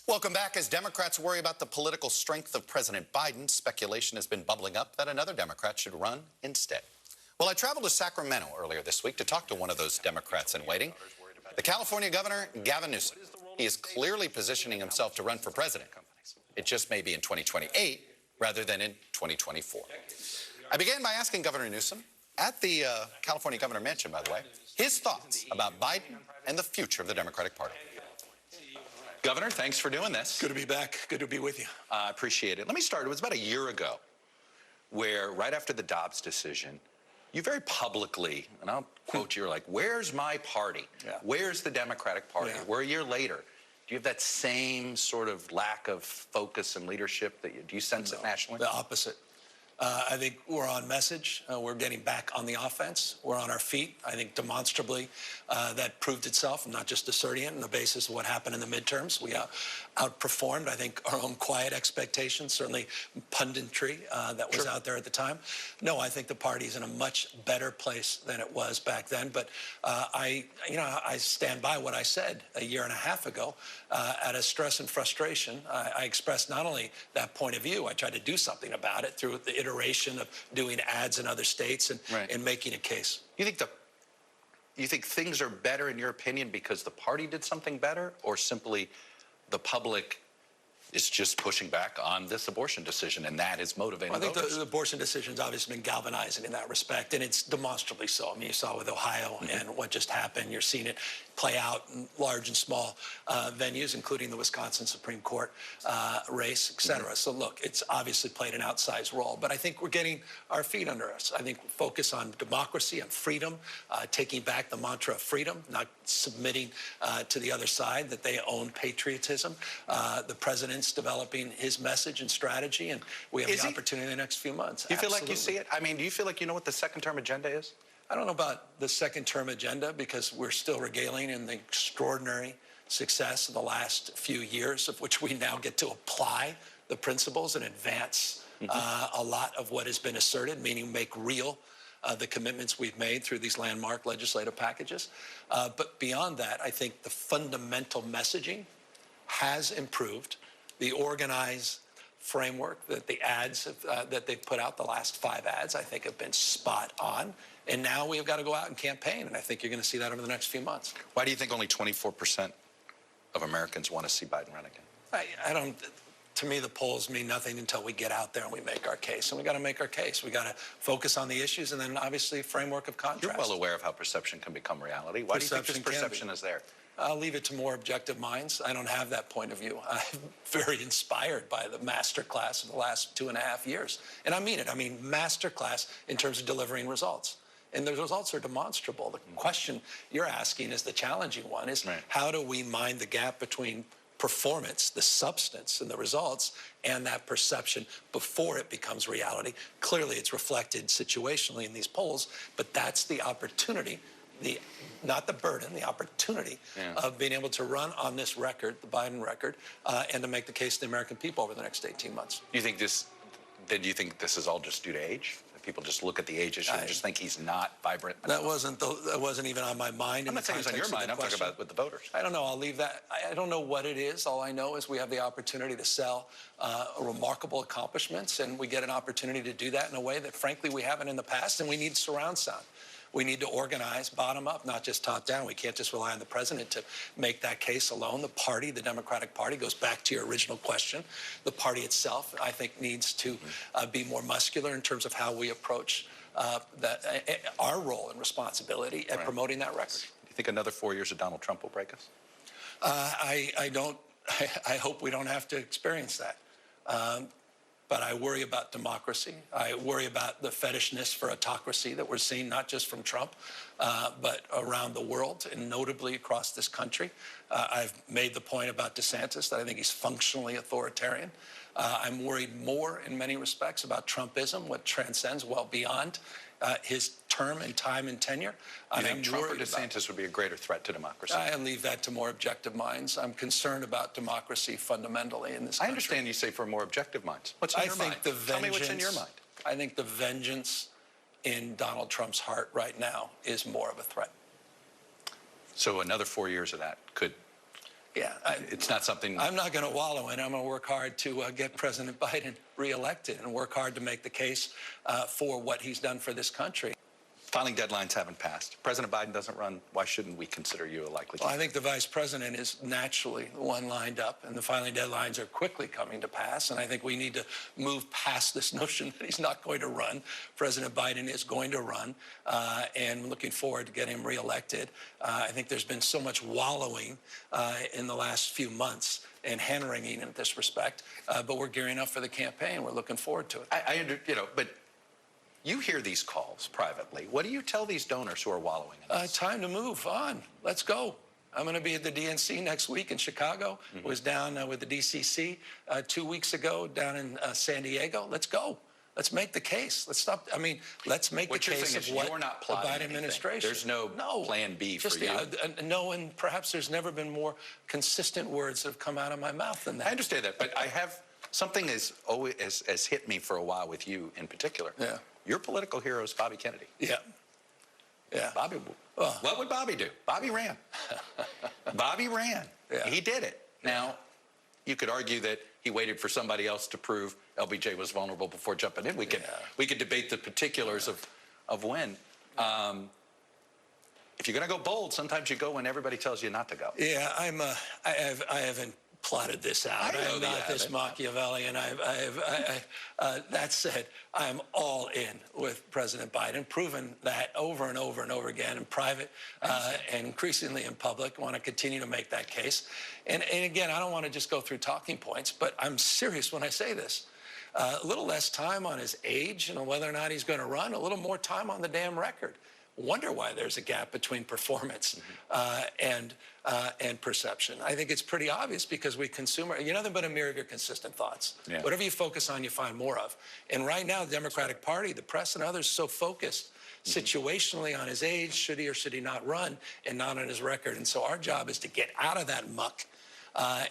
Welcome back. As Democrats worry about the political strength of President Biden, speculation has been bubbling up that another Democrat should run instead. Well, I traveled to Sacramento earlier this week to talk to one of those Democrats in waiting, the California Governor, Gavin Newsom. He is clearly positioning himself to run for president. It just may be in 2028 rather than in 2024. I began by asking Governor Newsom, at the California Governor Mansion, by the way, his thoughts about Biden and the future of the Democratic Party. Governor, thanks for doing this. Good to be back. Good to be with you. I appreciate it. Let me start. It was about a year ago where, right after the Dobbs decision, you very publicly, and I'll quote you, you're like, where's my party? Yeah. Where's the Democratic Party? Yeah. We're a year later. Do you have that same sort of lack of focus and leadership? Do you sense it nationally? The opposite. I think we're on message. We're getting back on the offense. We're on our feet. I think demonstrably that proved itself. I'm not just asserting it on the basis of what happened in the midterms. We outperformed, I think, our own quiet expectations, certainly punditry that was out there at the time. No, I think the party's in a much better place than it was back then. But I stand by what I said a year and a half ago. Out of stress and frustration, I expressed not only that point of view, I tried to do something about it through the iteration of doing ads in other states and making a case. You think things are better, in your opinion, because the party did something better, or simply the public is just pushing back on this abortion decision, and that is motivating voters? I think the abortion decision's obviously been galvanizing in that respect, and it's demonstrably so. I mean, you saw with Ohio and what just happened. You're seeing it play out in large and small venues, including the Wisconsin Supreme Court race, et cetera. So, look, it's obviously played an outsized role, but I think we're getting our feet under us. I think focus on democracy, on freedom, taking back the mantra of freedom, not submitting to the other side that they own patriotism. The president's developing his message and strategy, and we have the opportunity in the next few months. Do you feel like you see it? I mean, do you feel like you know what the second-term agenda is? I don't know about the second-term agenda, because we're still regaling in the extraordinary success of the last few years, of which we now get to apply the principles and advance a lot of what has been asserted, meaning make real the commitments we've made through these landmark legislative packages. But beyond that, I think the fundamental messaging has improved. The organized framework that the ads that they've put out, the last 5 ads, I think have been spot on. And now we've got to go out and campaign, and I think you're going to see that over the next few months. Why do you think only 24% of Americans want to see Biden run again? I don't. To me, the polls mean nothing until we get out there and we make our case. And we got to make our case. We got to focus on the issues, and then obviously framework of contrast. You're well aware of how perception can become reality. Why do you think this perception is there? I'll leave it to more objective minds. I don't have that point of view. I'm very inspired by the masterclass of the last 2.5 years. And I mean it. I mean masterclass in terms of delivering results. And the results are demonstrable. The question you're asking is the challenging one, is how do we mind the gap between performance, the substance and the results, and that perception before it becomes reality? Clearly, it's reflected situationally in these polls, but that's the opportunity, not the burden, the opportunity of being able to run on this record, the Biden record, and to make the case to the American people over the next 18 months. Do you think this is all just due to age? People just look at the age issue and just think he's not vibrant enough? That wasn't even on my mind. I'm not saying it's on your mind. I'm talking about with the voters. I don't know. I'll leave that. I don't know what it is. All I know is we have the opportunity to sell remarkable accomplishments, and we get an opportunity to do that in a way that, frankly, we haven't in the past, and we need surround sound. We need to organize bottom up, not just top down. We can't just rely on the president to make that case alone. The party, the Democratic Party, goes back to your original question. The party itself, I think, needs to be more muscular in terms of how we approach our role and responsibility at promoting that record. Do you think another 4 years of Donald Trump will break us? I don't. I hope we don't have to experience that. But I worry about democracy. I worry about the fetishness for autocracy that we're seeing, not just from Trump, but around the world, and notably across this country. I've made the point about DeSantis that I think he's functionally authoritarian. I'm worried more in many respects about Trumpism, what transcends well beyond his term and time and tenure. You think Trump or DeSantis would be a greater threat to democracy? I leave that to more objective minds. I'm concerned about democracy fundamentally in this country. I understand you say for more objective minds. What's in your mind? Tell me what's in your mind. I think the vengeance in Donald Trump's heart right now is more of a threat. So another 4 years of that could Yeah, It's not something... I'm not going to wallow in it. I'm going to work hard to get President Biden reelected and work hard to make the case for what he's done for this country. Filing deadlines haven't passed. President Biden doesn't run. Why shouldn't we consider you a likely candidate? Well, I think the vice president is naturally the one lined up, and the filing deadlines are quickly coming to pass. And I think we need to move past this notion that he's not going to run. President Biden is going to run, and we're looking forward to getting him reelected. I think there's been so much wallowing in the last few months and hand-wringing in this respect, but we're gearing up for the campaign. We're looking forward to it. But you hear these calls privately. What do you tell these donors who are wallowing in this? Time to move on. Let's go. I'm going to be at the DNC next week in Chicago. Was down with the DCC 2 weeks ago down in San Diego. Let's go. Let's make the case. Let's stop. I mean, let's make the case of what you're not the Biden administration. There's no plan B for you. No, and perhaps there's never been more consistent words that have come out of my mouth than that. I understand that, but I have something has hit me for a while with you in particular. Yeah. Your political hero is Bobby Kennedy. Yeah. Yeah. Bobby, what would Bobby do? Bobby ran. Bobby ran. Yeah. He did it. Now, you could argue that he waited for somebody else to prove LBJ was vulnerable before jumping in. We could debate the particulars of when. If you're going to go bold, sometimes you go when everybody tells you not to go. Yeah, I haven't plotted this out. I'm not this Machiavellian. That said, I'm all in with President Biden, proven that over and over and over again in private and increasingly in public. I want to continue to make that case. And again, I don't want to just go through talking points, but I'm serious when I say this. A little less time on his age and on whether or not he's going to run, a little more time on the damn record. Wonder why there's a gap between performance and perception. I think it's pretty obvious because we consume, you're nothing but a mirror of your consistent thoughts. Yeah. Whatever you focus on, you find more of. And right now, the Democratic Party, the press and others, so focused situationally on his age, should he or should he not run, and not on his record. And so our job is to get out of that muck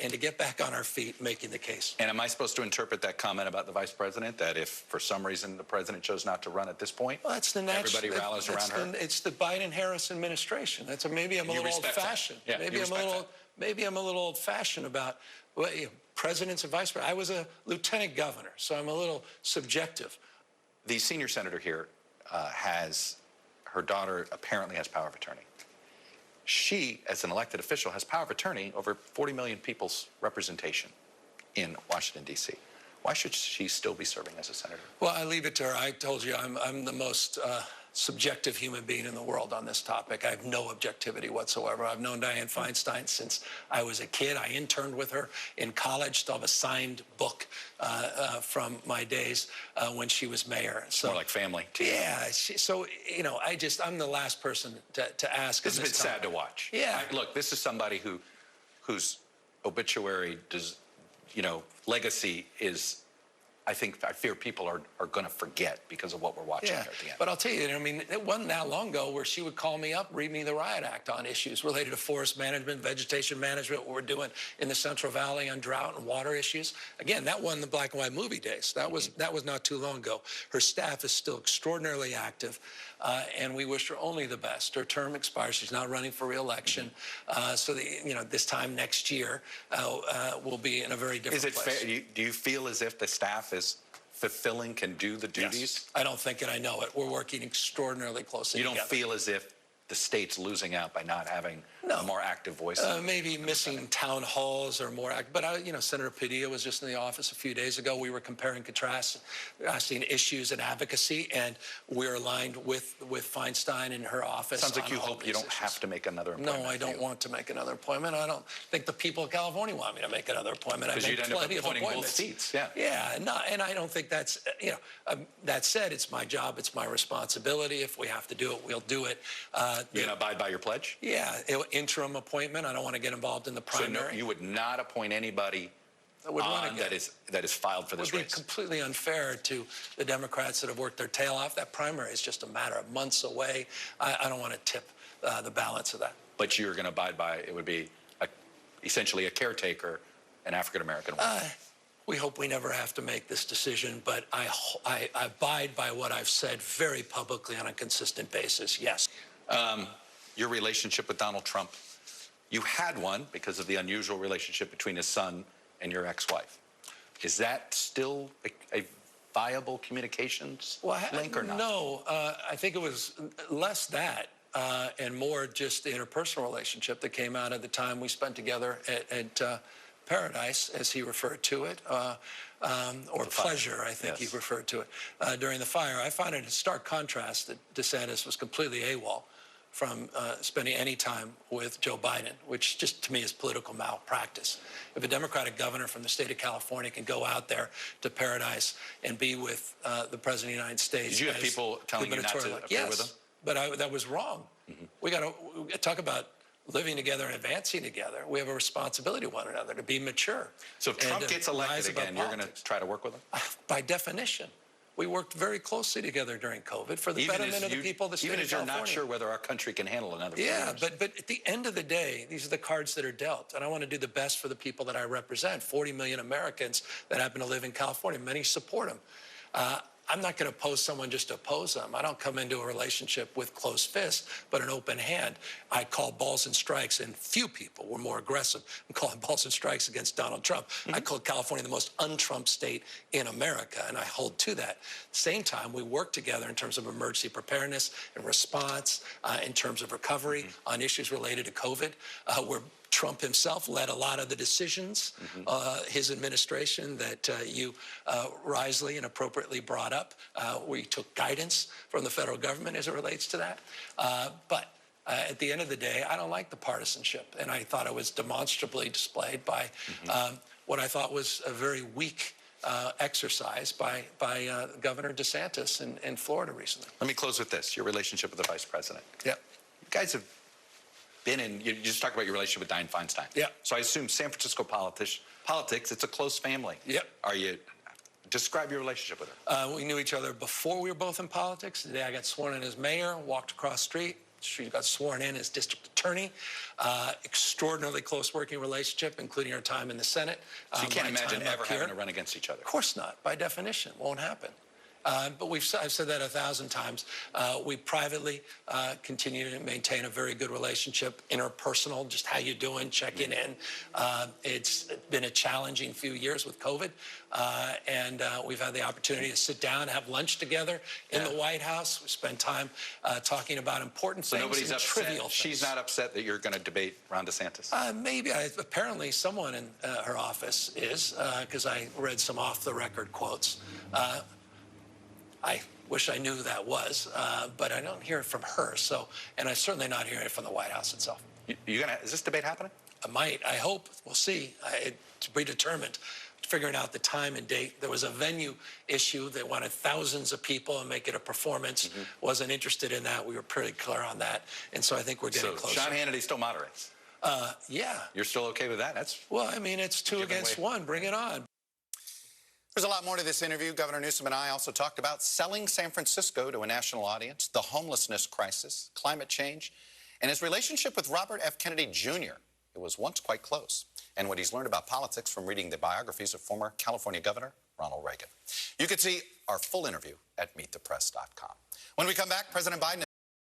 and to get back on our feet making the case. And am I supposed to interpret that comment about the vice president, that if for some reason the president chose not to run at this point, well, that's the everybody rallies around her? It's the Biden-Harris administration. Maybe I'm a little old-fashioned. Yeah, maybe I'm a little old-fashioned about presidents and vice presidents. I was a lieutenant governor, so I'm a little subjective. The senior senator here her daughter apparently has power of attorney. She, as an elected official, has power of attorney over 40 million people's representation in Washington, D.C. Why should she still be serving as a senator? Well, I leave it to her. I told you I'm the most subjective human being in the world on this topic. I have no objectivity whatsoever. I've known Dianne Feinstein since I was a kid. I interned with her in college. Still have a signed book from my days when she was mayor. So, more like family. Yeah. I'm the last person to ask. This has been sad to watch. Yeah. Look, this is somebody whose obituary legacy is, I fear people are going to forget because of what we're watching here at the end. But I'll tell you, it wasn't that long ago where she would call me up, read me the Riot Act on issues related to forest management, vegetation management, what we're doing in the Central Valley on drought and water issues. Again, that wasn't the black and white movie days. That was not too long ago. Her staff is still extraordinarily active, and we wish her only the best. Her term expires. She's not running for re-election. So this time next year, we'll be in a very different place. Is it fair? Do you feel as if the staff is fulfilling, can do the duties? Yes. I don't think it. I know it. We're working extraordinarily closely together. You don't feel as if the state's losing out by not having a more active voice? Maybe missing town halls or more active. But, Senator Padilla was just in the office a few days ago. We were comparing and contrasting issues and advocacy, and we're aligned with Feinstein in her office. Sounds like you hope you don't have to make another appointment. No, I don't want to make another appointment. I don't think the people of California want me to make another appointment. Because you'd end up appointing both seats. Yeah. Yeah, and I don't think that's, that said, it's my job, it's my responsibility. If we have to do it, we'll do it. You're going to abide by your pledge? Yeah, interim appointment. I don't want to get involved in the primary. So you would not appoint anybody that is filed for this race? It would be completely unfair to the Democrats that have worked their tail off. That primary is just a matter of months away. I don't want to tip the balance of that. But you're going to abide by, it would be essentially a caretaker, an African-American woman. We hope we never have to make this decision, but I abide by what I've said very publicly on a consistent basis, yes. Your relationship with Donald Trump, You had one because of the unusual relationship between his son and your ex-wife. Is that still a viable communications link or not? No, I think it was less that and more just the interpersonal relationship that came out of the time we spent together at Paradise, as he referred to it, or pleasure, I think he referred to it, during the fire. I find it a stark contrast that DeSantis was completely AWOL from spending any time with Joe Biden, which just to me is political malpractice. If a Democratic governor from the state of California can go out there to Paradise and be with the President of the United States. Did you have people telling you not to appear with him? But that was wrong. We got to talk about living together and advancing together. We have a responsibility to one another to be mature. So if Trump gets elected again, you're going to try to work with him? By definition. We worked very closely together during COVID for the betterment of the people of the state of California. Even as you're not sure whether our country can handle another virus. Yeah, but at the end of the day, these are the cards that are dealt. And I want to do the best for the people that I represent, 40 million Americans that happen to live in California. Many support them. I'm not going to oppose someone just to oppose them. I don't come into a relationship with closed fists, but an open hand. I call balls and strikes, and few people were more aggressive in calling balls and strikes against Donald Trump. I called California the most un-Trump state in America, and I hold to that. Same time, we work together in terms of emergency preparedness and response, in terms of recovery on issues related to COVID, where Trump himself led a lot of the decisions, his administration that you wisely and appropriately brought up. We took guidance from the federal government as it relates to that. But at the end of the day, I don't like the partisanship. And I thought it was demonstrably displayed by what I thought was a very weak exercise by Governor DeSantis in Florida recently. Let me close with this, your relationship with the vice president. Yeah. You guys have been in, you just talked about your relationship with Dianne Feinstein. Yeah. So I assume San Francisco politics, it's a close family. Yep. Describe your relationship with her. We knew each other before we were both in politics. The day I got sworn in as mayor, walked across the street. She got sworn in as district attorney. Extraordinarily close working relationship, including our time in the Senate. So you can't imagine ever having to run against each other? Of course not. By definition, won't happen. But I've said that 1,000 times. We privately continue to maintain a very good relationship, interpersonal, just how you doing, checking in. It's been a challenging few years with COVID, and we've had the opportunity to sit down, have lunch together in the White House. We spend time talking about important things nobody's and upset. trivial things. She's not upset that you're going to debate Ron DeSantis? Maybe. Apparently someone in her office is, because I read some off-the-record quotes. I wish I knew who that was, but I don't hear it from her. So, and I'm certainly not hearing it from the White House itself. Is this debate happening? I might. I hope. We'll see. To be determined. Figuring out the time and date. There was a venue issue. They wanted thousands of people and make it a performance. Wasn't interested in that. We were pretty clear on that. And so I think we're getting closer. Sean Hannity still moderates? Yeah. You're still okay with that? Well, I mean, it's 2 against 1. Bring it on. There's a lot more to this interview. Governor Newsom and I also talked about selling San Francisco to a national audience, the homelessness crisis, climate change, and his relationship with Robert F. Kennedy Jr. It was once quite close, and what he's learned about politics from reading the biographies of former California Governor Ronald Reagan. You can see our full interview at meetthepress.com. When we come back, President Biden